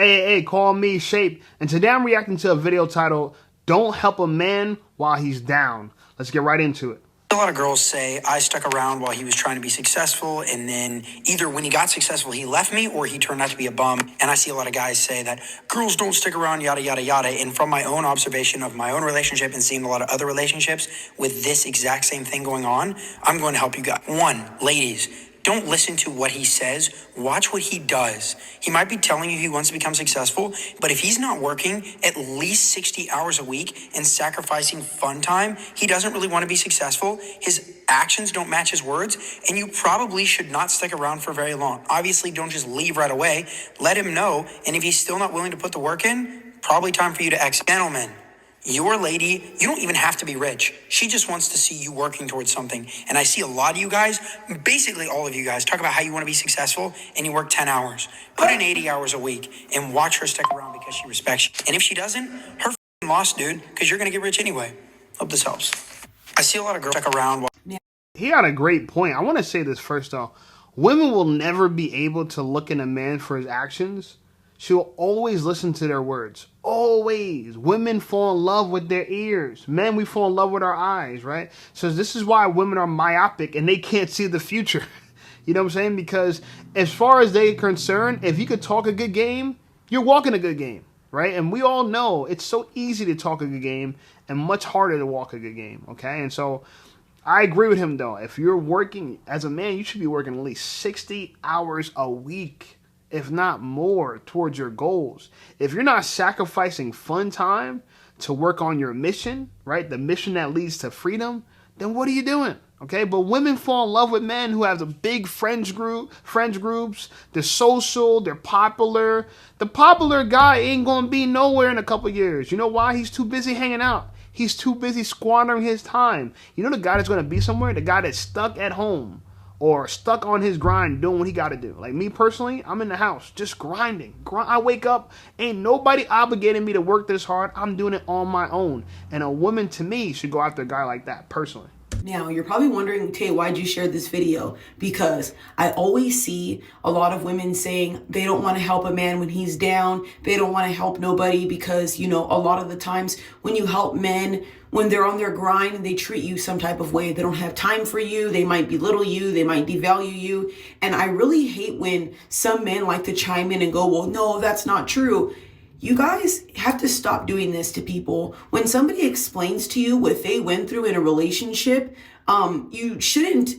Hey, call me Shape. And today I'm reacting to a video titled, Don't Help a Man While He's Down. Let's get right into it. A lot of girls say I stuck around while he was trying to be successful, and then either when he got successful, he left me, or he turned out to be a bum. And I see a lot of guys say that girls don't stick around, yada, yada, yada. And from my own observation of my own relationship and seeing a lot of other relationships with this exact same thing going on, I'm going to help you guys. One, ladies, don't listen to what he says. Watch what he does. He might be telling you he wants to become successful, but if he's not working at least 60 hours a week and sacrificing fun time, he doesn't really want to be successful. His actions don't match his words, and you probably should not stick around for very long. Obviously, don't just leave right away. Let him know, and if he's still not willing to put the work in, probably time for you to exit. Gentlemen, your lady, you don't even have to be rich. She just wants to see you working towards something. And I see a lot of you guys, basically all of you guys, talk about how you want to be successful and you work 10 hours. Put in 80 hours a week and watch her stick around because she respects you. And if she doesn't, her loss, dude, because you're going to get rich anyway. Hope this helps. I see a lot of girls stick around while... He had a great point. I want to say this first, though. Women will never be able to look in a man for his actions. She'll always listen to their words. Always. Women fall in love with their ears. Men, we fall in love with our eyes, right? So this is why women are myopic and they can't see the future. You know what I'm saying? Because as far as they're concerned, if you could talk a good game, you're walking a good game, right? And we all know it's so easy to talk a good game and much harder to walk a good game, okay? And so I agree with him, though. If you're working as a man, you should be working at least 60 hours a week, if not more, towards your goals. If you're not sacrificing fun time to work on your mission, right, the mission that leads to freedom, then what are you doing? Okay, but women fall in love with men who have the big friends groups, they're social, they're popular. The popular guy ain't gonna be nowhere in a couple years. You know why? He's too busy hanging out. He's too busy squandering his time. You know the guy that's gonna be somewhere? The guy that's stuck at home or stuck on his grind doing what he got to do. Like me personally, I'm in the house just grinding. I wake up, ain't nobody obligating me to work this hard. I'm doing it on my own. And a woman, to me, should go after a guy like that, personally. Now, you're probably wondering, Tay, why'd you share this video? Because I always see a lot of women saying they don't want to help a man when he's down. They don't want to help nobody because, you know, a lot of the times when you help men, when they're on their grind, they treat you some type of way. They don't have time for you. They might belittle you. They might devalue you. And I really hate when some men like to chime in and go, well, no, that's not true. You guys have to stop doing this to people. When somebody explains to you what they went through in a relationship, you shouldn't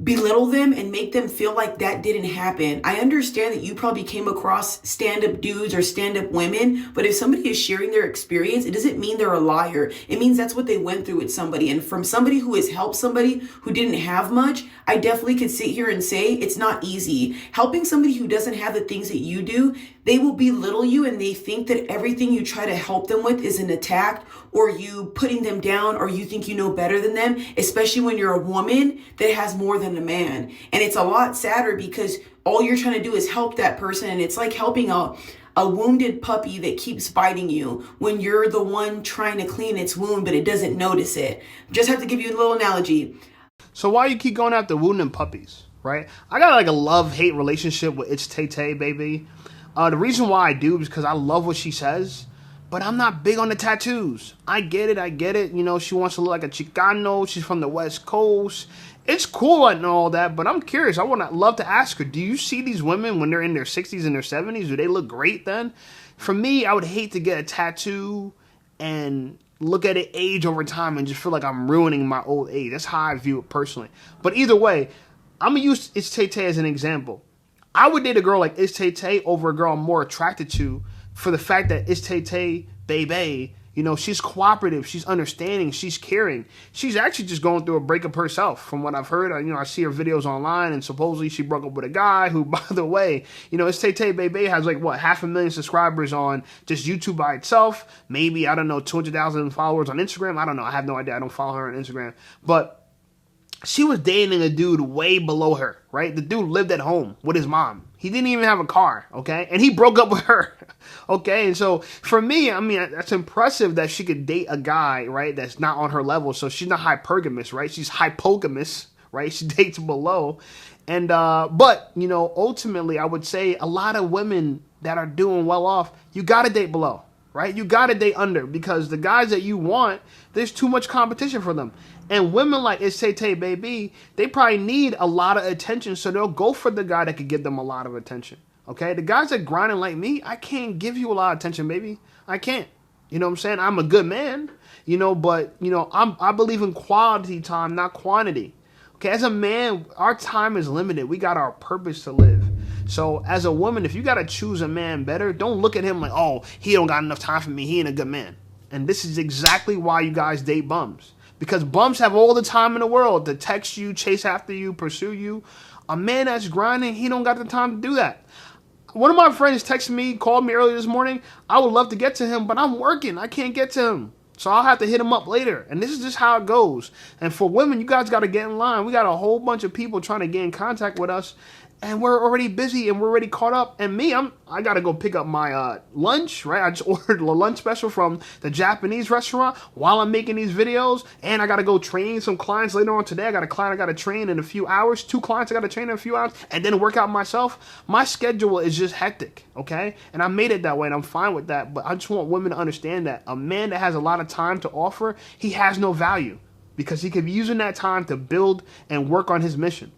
belittle them and make them feel like that didn't happen. I understand that you probably came across stand-up dudes or stand-up women, but if somebody is sharing their experience, it doesn't mean they're a liar. It means that's what they went through with somebody. And from somebody who has helped somebody who didn't have much, I definitely could sit here and say it's not easy. Helping somebody who doesn't have the things that you do, they will belittle you and they think that everything you try to help them with is an attack or you putting them down or you think you know better than them, especially when you're a woman that has more than a man. And it's a lot sadder because all you're trying to do is help that person. And it's like helping a wounded puppy that keeps biting you when you're the one trying to clean its wound, but it doesn't notice it. Just have to give you a little analogy. So why you keep going after wounded puppies, right? I got like a love-hate relationship with It's Tay Tay, baby. The reason why I do is because I love what she says, but I'm not big on the tattoos. I get it. You know, she wants to look like a Chicano. She's from the West Coast. It's cool and all that, but I'm curious. I would love to ask her, do you see these women when they're in their 60s and their 70s? Do they look great then? For me, I would hate to get a tattoo and look at it age over time and just feel like I'm ruining my old age. That's how I view it personally. But either way, I'm going to use It's Tay Tay as an example. I would date a girl like It's Tay Tay over a girl I'm more attracted to for the fact that It's Tay Tay, baby, you know, she's cooperative, she's understanding, she's caring. She's actually just going through a breakup herself, from what I've heard. I see her videos online, and supposedly she broke up with a guy who, by the way, you know, It's Tay Tay, baby has like, what, 500,000 subscribers on just YouTube by itself. Maybe, I don't know, 200,000 followers on Instagram. I don't know. I have no idea. I don't follow her on Instagram. But she was dating a dude way below her, right? The dude lived at home with his mom. He didn't even have a car, okay? And he broke up with her, okay? And so for me, I mean, that's impressive that she could date a guy, right, that's not on her level. So she's not hypergamous, right? She's hypogamous, right? She dates below. And, but, you know, ultimately, I would say a lot of women that are doing well off, you gotta date below, right? You gotta date under, because the guys that you want, there's too much competition for them. And women like It's Tay Tay Baby, they probably need a lot of attention, so they'll go for the guy that could give them a lot of attention. Okay, the guys that grinding like me, I can't give you a lot of attention, baby. I can't. You know what I'm saying? I'm a good man, but I believe in quality time, not quantity. Okay, as a man, our time is limited. We got our purpose to live. So as a woman, if you got to choose a man better, don't look at him like, oh, he don't got enough time for me. He ain't a good man. And this is exactly why you guys date bums. Because bums have all the time in the world to text you, chase after you, pursue you. A man that's grinding, he don't got the time to do that. One of my friends texted me, called me earlier this morning. I would love to get to him, but I'm working. I can't get to him. So I'll have to hit him up later. And this is just how it goes. And for women, you guys got to get in line. We got a whole bunch of people trying to get in contact with us. And we're already busy and we're already caught up. And me, I got to go pick up my lunch, right? I just ordered a lunch special from the Japanese restaurant while I'm making these videos. And I got to go train some clients later on today. I got a client I got to train in a few hours. 2 clients I got to train in a few hours. And then work out myself. My schedule is just hectic, okay? And I made it that way and I'm fine with that. But I just want women to understand that a man that has a lot of time to offer, he has no value. Because he could be using that time to build and work on his mission.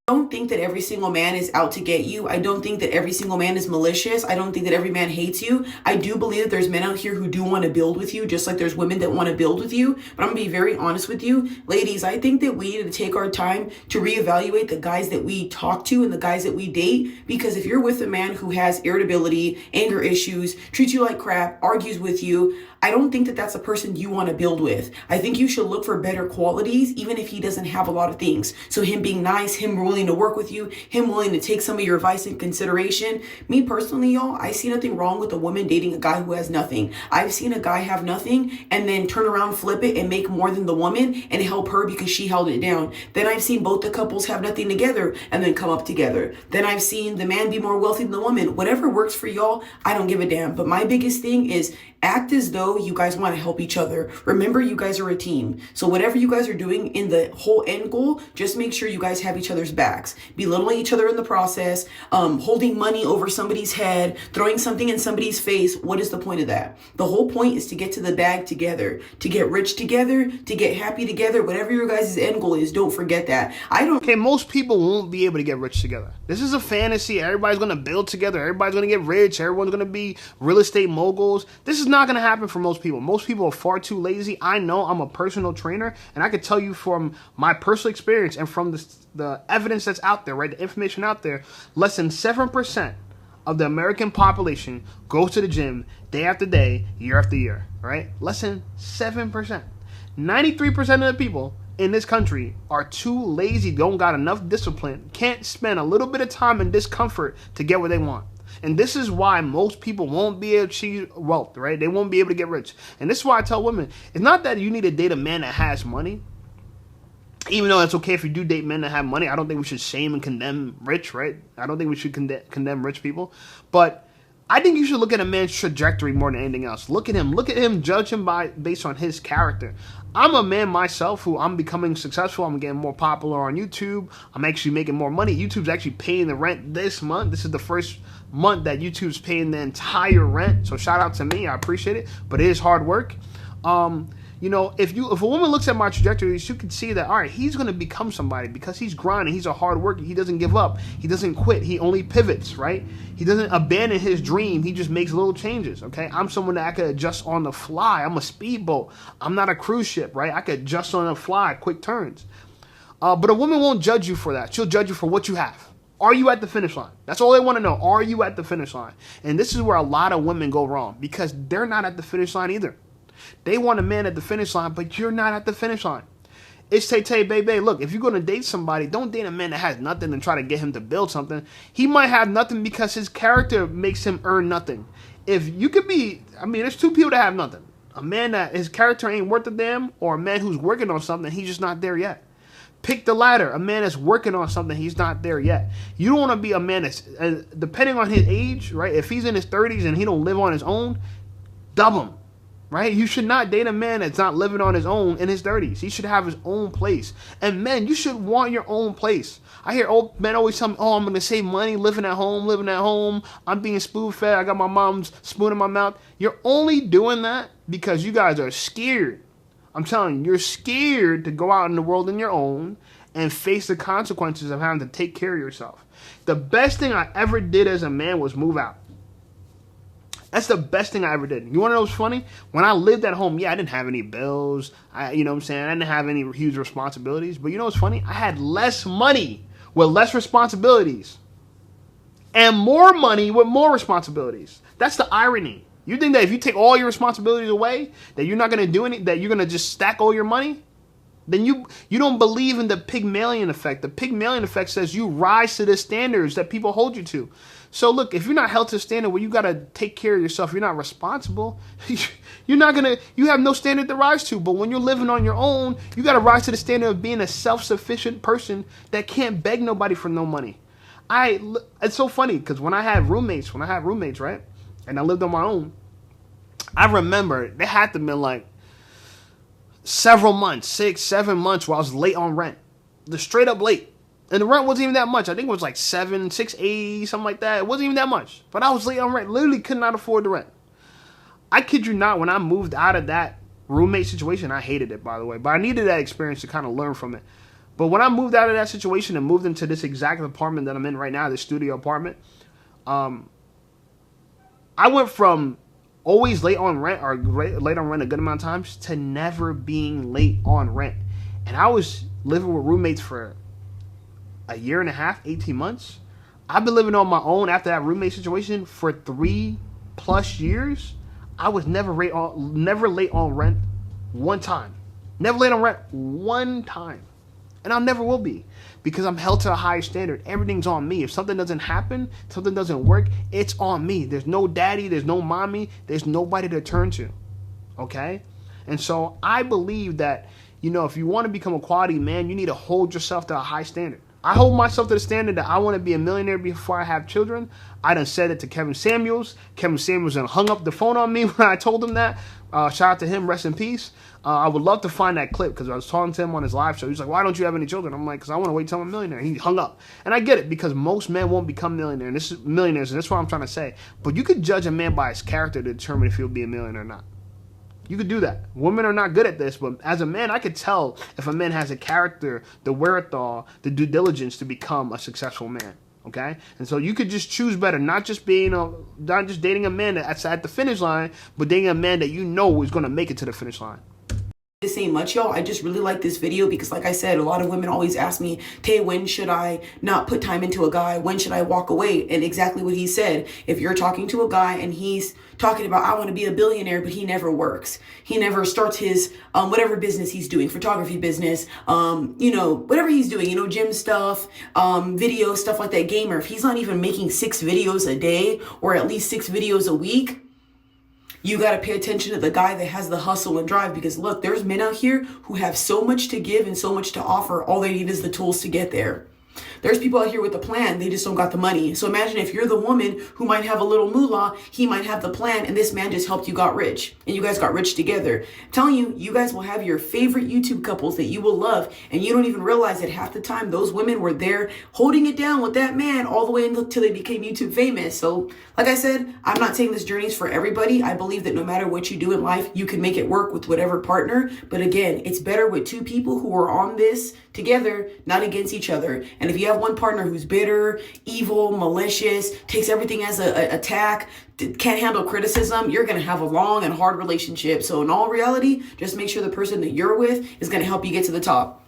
I don't think that every single man is out to get you. I don't think that every single man is malicious. I don't think that every man hates you. I do believe that there's men out here who do want to build with you, just like there's women that want to build with you. But I'm going to be very honest with you. Ladies, I think that we need to take our time to reevaluate the guys that we talk to and the guys that we date. Because if you're with a man who has irritability, anger issues, treats you like crap, argues with you, I don't think that that's a person you want to build with. I think you should look for better qualities, even if he doesn't have a lot of things. So him being nice, him willing to work with you, him willing to take some of your advice in consideration. Me personally, y'all, I see nothing wrong with a woman dating a guy who has nothing. I've seen a guy have nothing and then turn around, flip it, and make more than the woman and help her because she held it down. Then I've seen both the couples have nothing together and then come up together. Then I've seen the man be more wealthy than the woman. Whatever works for y'all, I don't give a damn. But my biggest thing is act as though you guys want to help each other. Remember, you guys are a team. So whatever you guys are doing in the whole end goal, just make sure you guys have each other's backs. Belittling each other in the process, holding money over somebody's head, throwing something in somebody's face. What is the point of that? The whole point is to get to the bag together, to get rich together, to get happy together. Whatever your guys' end goal is, don't forget that. Okay, most people won't be able to get rich together. This is a fantasy. Everybody's going to build together. Everybody's going to get rich. Everyone's going to be real estate moguls. This is not going to happen for most people. Most people are far too lazy. I know. I'm a personal trainer, and I can tell you from my personal experience and from the evidence that's out there, right, the information out there, less than 7% of the American population goes to the gym day after day, year after year, right? Less than 7%. 93% of the people in this country are too lazy, don't got enough discipline, can't spend a little bit of time in discomfort to get what they want. And this is why most people won't be able to achieve wealth, right? They won't be able to get rich. And this is why I tell women, it's not that you need to date a man that has money. Even though it's okay if you do date men that have money, I don't think we should shame and condemn rich, right? I don't think we should condemn rich people. But I think you should look at a man's trajectory more than anything else. Look at him, judge him based on his character. I'm a man myself who I'm becoming successful. I'm getting more popular on YouTube. I'm actually making more money. YouTube's actually paying the rent this month. This is the first month that YouTube's paying the entire rent. So shout out to me. I appreciate it. But it is hard work. If a woman looks at my trajectory, she can see that, all right, he's going to become somebody because he's grinding. He's a hard worker. He doesn't give up. He doesn't quit. He only pivots, right? He doesn't abandon his dream. He just makes little changes, okay? I'm someone that I could adjust on the fly. I'm a speedboat. I'm not a cruise ship, right? I could adjust on the fly, quick turns. But a woman won't judge you for that. She'll judge you for what you have. Are you at the finish line? That's all they want to know. Are you at the finish line? And this is where a lot of women go wrong because they're not at the finish line either. They want a man at the finish line, but you're not at the finish line. It's Tay Tay, baby. Look, if you're going to date somebody, don't date a man that has nothing and try to get him to build something. He might have nothing because his character makes him earn nothing. If you could be, there's 2 people that have nothing. A man that his character ain't worth a damn, or a man who's working on something, he's just not there yet. Pick the latter. A man that's working on something, he's not there yet. You don't want to be a man that's, depending on his age, right? If he's in his 30s and he don't live on his own, dub him. right? You should not date a man that's not living on his own in his 30s. He should have his own place. And men, you should want your own place. I hear old men always tell me, oh, I'm going to save money living at home. I'm being spoon-fed. I got my mom's spoon in my mouth. You're only doing that because you guys are scared. I'm telling you, you're scared to go out in the world on your own and face the consequences of having to take care of yourself. The best thing I ever did as a man was move out. That's the best thing I ever did. You want to know what's funny? When I lived at home, yeah, I didn't have any bills. You know what I'm saying? I didn't have any huge responsibilities. But you know what's funny? I had less money with less responsibilities. And more money with more responsibilities. That's the irony. You think that if you take all your responsibilities away, that you're not going to do any, that you're going to just stack all your money? Then you don't believe in the Pygmalion effect. The Pygmalion effect says you rise to the standards that people hold you to. So look, if you're not held to a standard where you got to take care of yourself, you're not responsible, you have no standard to rise to. But when you're living on your own, you got to rise to the standard of being a self-sufficient person that can't beg nobody for no money. It's so funny because when I had roommates, right, and I lived on my own, I remember they had to been like several months, 6, 7 months where I was late on rent. The straight up late. And the rent wasn't even that much. I think it was like $680, something like that. It wasn't even that much. But I was late on rent. Literally could not afford the rent. I kid you not, when I moved out of that roommate situation, I hated it, by the way. But I needed that experience to kind of learn from it. But when I moved out of that situation and moved into this exact apartment that I'm in right now, this studio apartment, I went from always late on rent or late on rent a good amount of times to never being late on rent. And I was living with roommates for a year and a half, 18 months. I've been living on my own after that roommate situation for 3+ years. I was never late on rent one time. Never late on rent one time. And I never will be because I'm held to a higher standard. Everything's on me. If something doesn't happen, something doesn't work, it's on me. There's no daddy, there's no mommy, there's nobody to turn to. Okay? And so I believe that, if you want to become a quality man, you need to hold yourself to a high standard. I hold myself to the standard that I want to be a millionaire before I have children. I done said it to Kevin Samuels. Kevin Samuels done hung up the phone on me when I told him that. Shout out to him. Rest in peace. I would love to find that clip because I was talking to him on his live show. He's like, why don't you have any children? I'm like, because I want to wait till I'm a millionaire. He hung up. And I get it because most men won't become millionaires. And that's what I'm trying to say. But you could judge a man by his character to determine if he'll be a millionaire or not. You could do that. Women are not good at this, but as a man, I could tell if a man has a character, the wherewithal, the due diligence to become a successful man. Okay? And so you could just choose better, not just dating a man that's at the finish line, but dating a man that you know is going to make it to the finish line. This ain't much, y'all. I just really like this video because, like I said, a lot of women always ask me, Tay, when should I not put time into a guy? When should I walk away? And exactly what he said. If you're talking to a guy and he's talking about, I want to be a billionaire, but he never works. He never starts his whatever business he's doing, photography business, whatever he's doing, gym stuff, video, stuff like that, gamer. If he's not even making 6 videos a day or at least 6 videos a week, you got to pay attention to the guy that has the hustle and drive because, look, there's men out here who have so much to give and so much to offer. All they need is the tools to get there. There's people out here with a plan. They just don't got the money. So imagine if you're the woman who might have a little moolah, he might have the plan, and this man just helped you got rich. And you guys got rich together. I'm telling you, you guys will have your favorite YouTube couples that you will love. And you don't even realize that half the time those women were there holding it down with that man all the way until they became YouTube famous. So like I said, I'm not saying this journey is for everybody. I believe that no matter what you do in life, you can make it work with whatever partner. But again, it's better with 2 people who are on this together, not against each other. And if you have one partner who's bitter, evil, malicious, takes everything as an attack, can't handle criticism, you're going to have a long and hard relationship. So in all reality, just make sure the person that you're with is going to help you get to the top.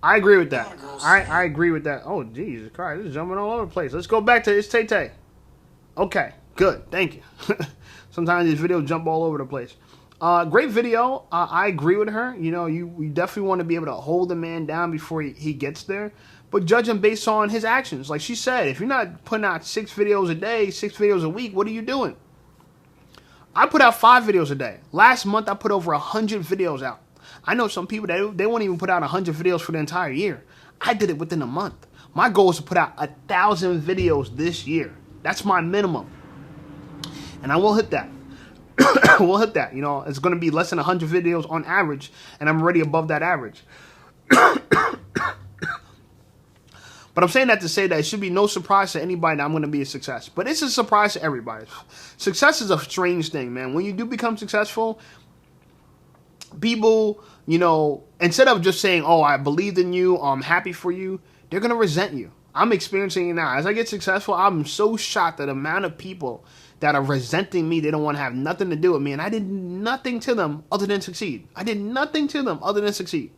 I agree with that. I agree with that. Oh, Jesus Christ. This is jumping all over the place. Let's go back to It's Tay Tay. Okay, good. Thank you. Sometimes these videos jump all over the place. Great video. I agree with her. You definitely want to be able to hold a man down before he gets there. But judge him based on his actions. Like she said, if you're not putting out 6 videos a day, 6 videos a week, what are you doing? I put out 5 videos a day. Last month, I put over 100 videos out. I know some people, they won't even put out 100 videos for the entire year. I did it within a month. My goal is to put out 1,000 videos this year. That's my minimum. And I will hit that. we'll hit that. You know, it's going to be less than 100 videos on average, and I'm already above that average. But I'm saying that to say that it should be no surprise to anybody that I'm going to be a success. But it's a surprise to everybody. Success is a strange thing, man. When you do become successful, people, you know, instead of just saying, oh, I believed in you, I'm happy for you, they're going to resent you. I'm experiencing it now. As I get successful, I'm so shocked at the amount of people that are resenting me. They don't want to have nothing to do with me. And I did nothing to them other than succeed. I did nothing to them other than succeed.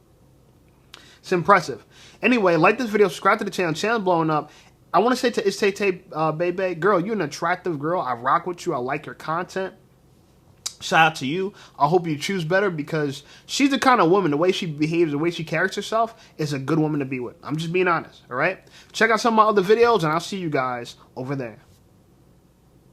It's impressive. Anyway, like this video, subscribe to the channel. Channel's blowing up. I want to say to It's Tay Tay, baby, girl, you're an attractive girl. I rock with you. I like your content. Shout out to you. I hope you choose better, because she's the kind of woman, the way she behaves, the way she carries herself, is a good woman to be with. I'm just being honest, all right? Check out some of my other videos, and I'll see you guys over there.